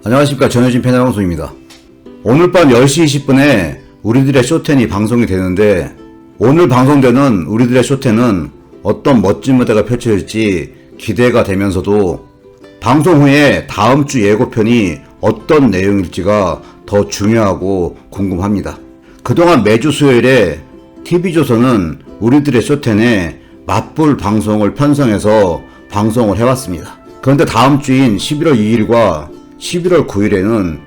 안녕하십니까. 전효진 패널방송입니다. 오늘 밤 10시 20분에 우리들의 쇼텐이 방송이 되는데, 오늘 방송되는 우리들의 쇼텐은 어떤 멋진 무대가 펼쳐질지 기대가 되면서도 방송 후에 다음 주 예고편이 어떤 내용일지가 더 중요하고 궁금합니다. 그동안 매주 수요일에 TV조선은 우리들의 쇼텐에 맞불 방송을 편성해서 방송을 해왔습니다. 그런데 다음 주인 11월 2일과 11월 9일에는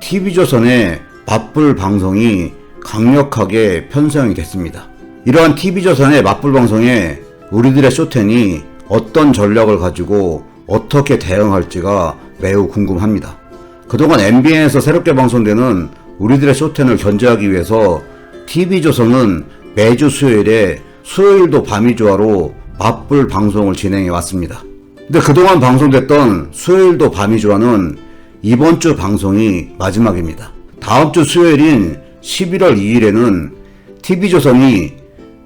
TV조선의 맞불 방송이 강력하게 편성이 됐습니다. 이러한 TV조선의 맞불 방송에 우리들의 쇼텐이 어떤 전략을 가지고 어떻게 대응할지가 매우 궁금합니다. 그동안 MBN에서 새롭게 방송되는 우리들의 쇼텐을 견제하기 위해서 TV조선은 매주 수요일에 수요일도 밤이 좋아로 맞불 방송을 진행해 왔습니다. 근데 그동안 방송됐던 수요일도 밤이 좋아는 이번 주 방송이 마지막입니다. 다음 주 수요일인 11월 2일에는 TV조선이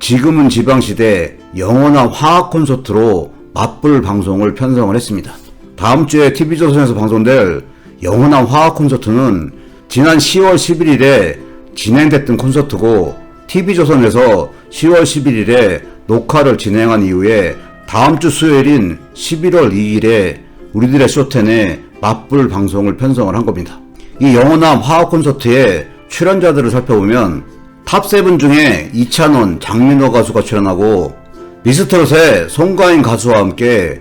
지금은 지방시대 영원한 화학 콘서트로 맞불 방송을 편성을 했습니다. 다음 주에 TV조선에서 방송될 영원한 화학 콘서트는 지난 10월 11일에 진행됐던 콘서트고, TV조선에서 10월 11일에 녹화를 진행한 이후에 다음 주 수요일인 11월 2일에 우리들의 쇼텐에 맞불 방송을 편성을 한 겁니다. 이 영원한 화학 콘서트의 출연자들을 살펴보면 탑7 중에 이찬원, 장민호 가수가 출연하고, 미스트롯의 송가인 가수와 함께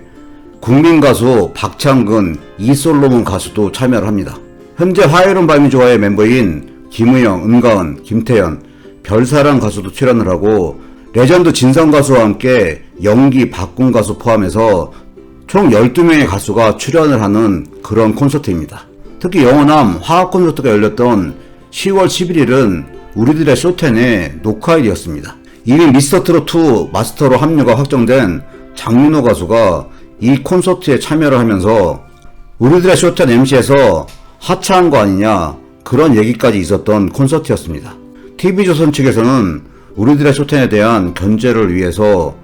국민가수 박창근, 이솔로몬 가수도 참여를 합니다. 현재 화요일은 밤이 좋아의 멤버인 김우영, 은가은, 김태현, 별사랑 가수도 출연을 하고, 레전드 진성 가수와 함께 연기 박군 가수 포함해서 총 12명의 가수가 출연을 하는 그런 콘서트입니다. 특히 영원한 화학 콘서트가 열렸던 10월 11일은 우리들의 쇼텐의 녹화일이었습니다. 이미 미스터트롯2 마스터로 합류가 확정된 장민호 가수가 이 콘서트에 참여를 하면서 우리들의 쇼텐 MC에서 하차한 거 아니냐, 그런 얘기까지 있었던 콘서트였습니다. TV조선 측에서는 우리들의 쇼텐에 대한 견제를 위해서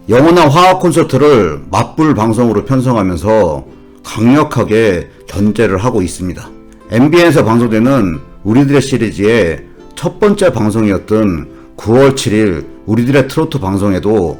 영원한 화학 콘서트를 맞불 방송으로 편성하면서 강력하게 견제를 하고 있습니다. MBN에서 방송되는 우리들의 시리즈의 첫 번째 방송이었던 9월 7일 우리들의 트로트 방송에도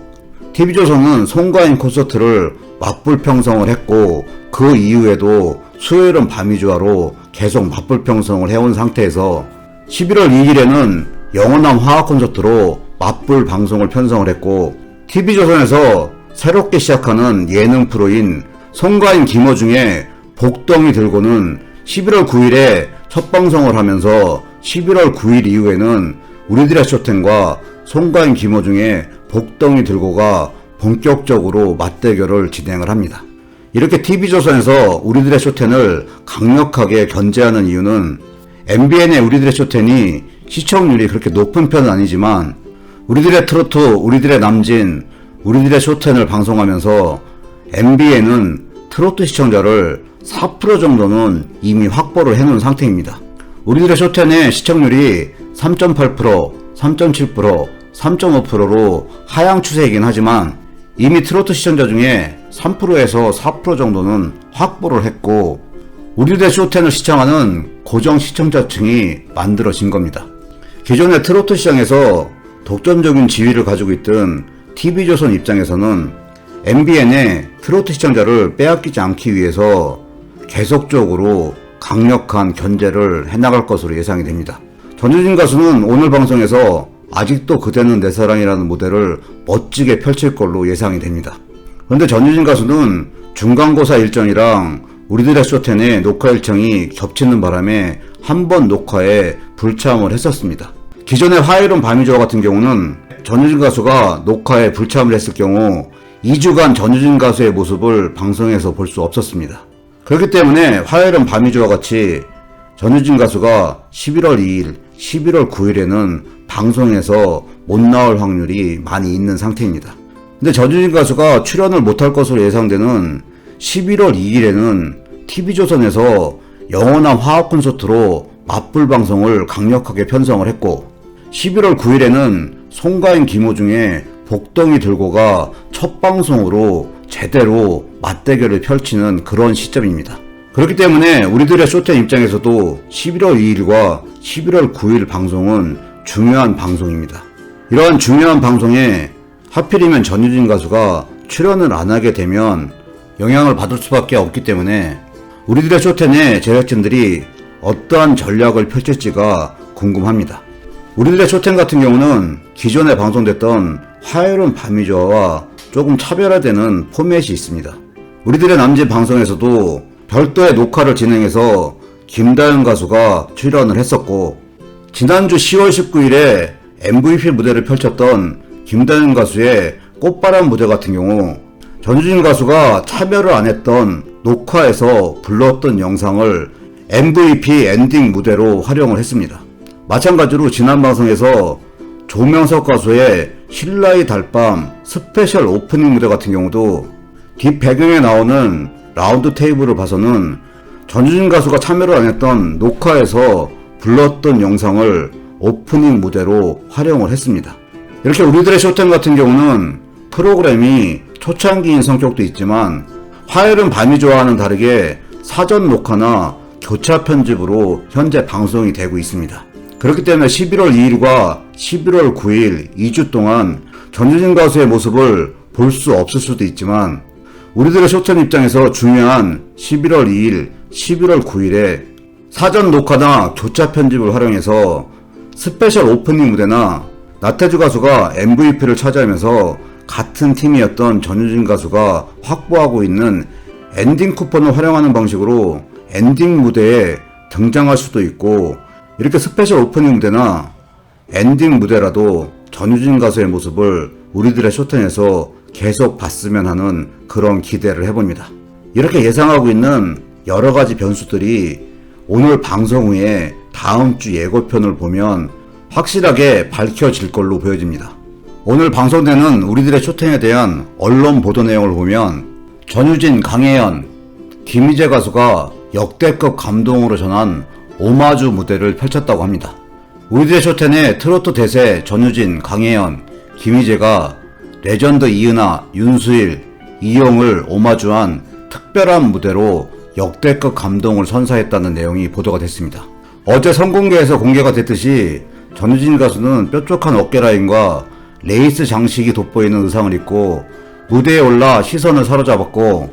TV조선은 송가인 콘서트를 맞불 편성을 했고, 그 이후에도 수요일은 밤이 좋아로 계속 맞불 편성을 해온 상태에서 11월 2일에는 영원한 화학 콘서트로 맞불 방송을 편성을 했고, TV조선에서 새롭게 시작하는 예능 프로인 송가인 김어중의 복덩이 들고는 11월 9일에 첫 방송을 하면서 11월 9일 이후에는 우리들의 쇼텐과 송가인 김어중의 복덩이 들고가 본격적으로 맞대결을 진행을 합니다. 이렇게 TV조선에서 우리들의 쇼텐을 강력하게 견제하는 이유는 MBN의 우리들의 쇼텐이 시청률이 그렇게 높은 편은 아니지만 우리들의 트로트, 우리들의 남진, 우리들의 쇼텐을 방송하면서 MBN은 트로트 시청자를 4% 정도는 이미 확보를 해놓은 상태입니다. 우리들의 쇼텐의 시청률이 3.8%, 3.7%, 3.5%로 하향 추세이긴 하지만 이미 트로트 시청자 중에 3%에서 4% 정도는 확보를 했고, 우리들의 쇼텐을 시청하는 고정 시청자층이 만들어진 겁니다. 기존의 트로트 시장에서 독점적인 지위를 가지고 있던 TV조선 입장에서는 MBN의 트로트 시청자를 빼앗기지 않기 위해서 계속적으로 강력한 견제를 해나갈 것으로 예상이 됩니다. 전효진 가수는 오늘 방송에서 아직도 그대는 내 사랑이라는 무대를 멋지게 펼칠 걸로 예상이 됩니다. 그런데 전효진 가수는 중간고사 일정이랑 우리들의 쇼텐의 녹화 일정이 겹치는 바람에 한 번 녹화에 불참을 했었습니다. 기존의 화요일은 밤이 좋아 같은 경우는 전효진 가수가 녹화에 불참을 했을 경우 2주간 전효진 가수의 모습을 방송에서 볼 수 없었습니다. 그렇기 때문에 화요일은 밤이 좋아 같이 전효진 가수가 11월 2일, 11월 9일에는 방송에서 못 나올 확률이 많이 있는 상태입니다. 근데 전효진 가수가 출연을 못할 것으로 예상되는 11월 2일에는 TV조선에서 영원한 화학 콘서트로 맞불 방송을 강력하게 편성을 했고, 11월 9일에는 송가인 김호중의 복덩이 들고가 첫 방송으로 제대로 맞대결을 펼치는 그런 시점입니다. 그렇기 때문에 우리들의 쇼텐 입장에서도 11월 2일과 11월 9일 방송은 중요한 방송입니다. 이러한 중요한 방송에 하필이면 전유진 가수가 출연을 안 하게 되면 영향을 받을 수밖에 없기 때문에 우리들의 쇼텐의 제작진들이 어떠한 전략을 펼칠지가 궁금합니다. 우리들의 쇼텐 같은 경우는 기존에 방송됐던 화요일은 밤이 좋아와 조금 차별화되는 포맷이 있습니다. 우리들의 남진 방송에서도 별도의 녹화를 진행해서 김다현 가수가 출연을 했었고, 지난주 10월 19일에 MVP 무대를 펼쳤던 김다현 가수의 꽃바람 무대 같은 경우 전유진 가수가 참여를 안 했던 녹화에서 불렀던 영상을 MVP 엔딩 무대로 활용을 했습니다. 마찬가지로 지난 방송에서 조명석 가수의 신라의 달밤 스페셜 오프닝 무대 같은 경우도 뒷 배경에 나오는 라운드 테이블을 봐서는 전유진 가수가 참여를 안 했던 녹화에서 불렀던 영상을 오프닝 무대로 활용을 했습니다. 이렇게 우리들의 쇼텐 같은 경우는 프로그램이 초창기인 성격도 있지만 화요일은 밤이 좋아하는 다르게 사전 녹화나 교차 편집으로 현재 방송이 되고 있습니다. 그렇기 때문에 11월 2일과 11월 9일 2주 동안 전유진 가수의 모습을 볼 수 없을 수도 있지만 우리들의 쇼텐 입장에서 중요한 11월 2일, 11월 9일에 사전 녹화나 교차 편집을 활용해서 스페셜 오프닝 무대나 나태주 가수가 MVP를 차지하면서 같은 팀이었던 전유진 가수가 확보하고 있는 엔딩 쿠폰을 활용하는 방식으로 엔딩 무대에 등장할 수도 있고, 이렇게 스페셜 오프닝 무대나 엔딩 무대라도 전유진 가수의 모습을 우리들의 쇼텐에서 계속 봤으면 하는 그런 기대를 해봅니다. 이렇게 예상하고 있는 여러가지 변수들이 오늘 방송 후에 다음 주 예고편을 보면 확실하게 밝혀질 걸로 보여집니다. 오늘 방송되는 우리들의 쇼텐에 대한 언론 보도 내용을 보면 전유진, 강혜연, 김희재 가수가 역대급 감동으로 전한 오마주 무대를 펼쳤다고 합니다. 우리들의 쇼텐의 트로트 대세 전유진, 강혜연, 김희재가 레전드 이은하, 윤수일, 이용을 오마주한 특별한 무대로 역대급 감동을 선사했다는 내용이 보도가 됐습니다. 어제 선공개에서 공개가 됐듯이 전유진 가수는 뾰족한 어깨 라인과 레이스 장식이 돋보이는 의상을 입고 무대에 올라 시선을 사로잡았고,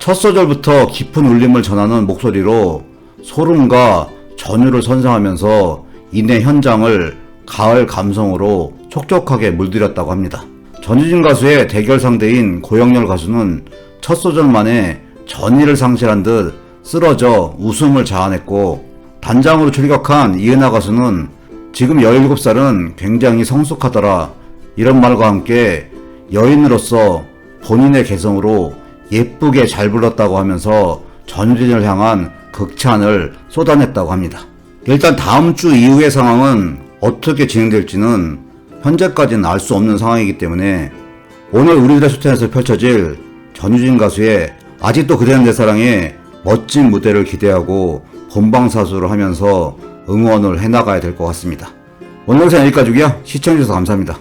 첫 소절부터 깊은 울림을 전하는 목소리로 소름과 전율을 선사하면서 이내 현장을 가을 감성으로 촉촉하게 물들였다고 합니다. 전유진 가수의 대결 상대인 고영렬 가수는 첫 소절만에 전의를 상실한 듯 쓰러져 웃음을 자아냈고, 단장으로 출격한 이은하 가수는 지금 17살은 굉장히 성숙하더라, 이런 말과 함께 여인으로서 본인의 개성으로 예쁘게 잘 불렀다고 하면서 전유진을 향한 극찬을 쏟아냈다고 합니다. 일단 다음 주 이후의 상황은 어떻게 진행될지는 현재까지는 알 수 없는 상황이기 때문에 오늘 우리들의 쇼텐에서 펼쳐질 전유진 가수의 아직도 그대는 내 사랑의 멋진 무대를 기대하고 본방사수를 하면서 응원을 해나가야 될 것 같습니다. 오늘 영상 여기까지고요. 시청해주셔서 감사합니다.